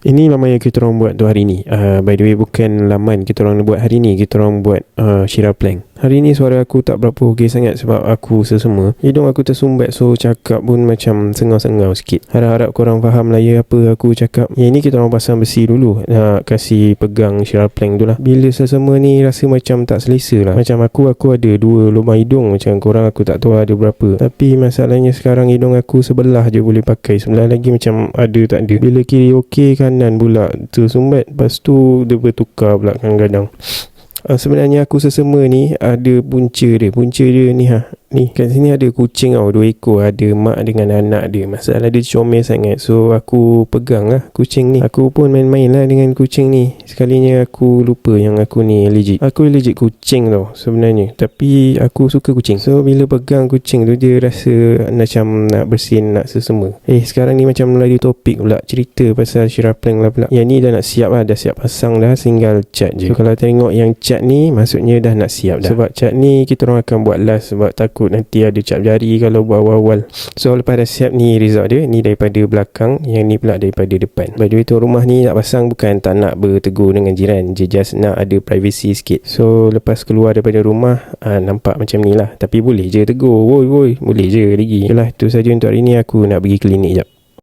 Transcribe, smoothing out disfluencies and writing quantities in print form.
Ini laman yang kita orang buat tu hari ni. By the way, bukan laman kita orang buat hari ni. Kita orang buat Shira Plank. Hari ni suara aku tak berapa okey sangat sebab aku sesama. Hidung aku tersumbat, so cakap pun macam sengau-sengau sikit. Harap-harap korang faham lah ya apa aku cakap. Yang ni kita orang pasang besi dulu. Nak kasih pegang Shira Plank tu lah. Bila sesama ni rasa macam tak selesa lah. Macam aku ada 2 lubang hidung. Macam korang aku tak tahu ada berapa. Tapi masalahnya sekarang hidung aku sebelah je boleh pakai. Sebelah lagi macam ada tak ada. Bila kiri okey, kanan pula tersumbat. Lepas tu dia bertukar pula kadang-kadang. Sebenarnya aku sesama ni ada punca dia ni ni kat sini ada kucing tau, 2 ekor, ada mak dengan anak dia. Masalah dia comel sangat, so aku pegang lah kucing ni. Aku pun main-main lah dengan kucing ni. Sekalinya aku lupa yang aku ni allergic. Aku allergic kucing tau sebenarnya, tapi aku suka kucing. So bila pegang kucing tu dia rasa macam nak bersin, nak sesama. Sekarang ni macam mulai topik pula, cerita pasal Shira Plank lah pula. Yang ni dah nak siap lah, dah siap pasang dah, tinggal cat je. So kalau tengok yang cat ni maksudnya dah nak siap dah. Sebab cat ni kita orang akan buat last, sebab takut nanti ada cap jari kalau buat awal-awal. So lepas dah siap ni result dia. Ni daripada belakang, yang ni pula daripada depan. By the way tu rumah ni nak pasang bukan tak nak bertegur dengan jiran, just nak ada privacy sikit. So lepas keluar daripada rumah nampak macam ni lah. Tapi boleh je tegur, woi boleh je lagi. Itulah, itu saja untuk hari ni. Aku nak pergi klinik jap.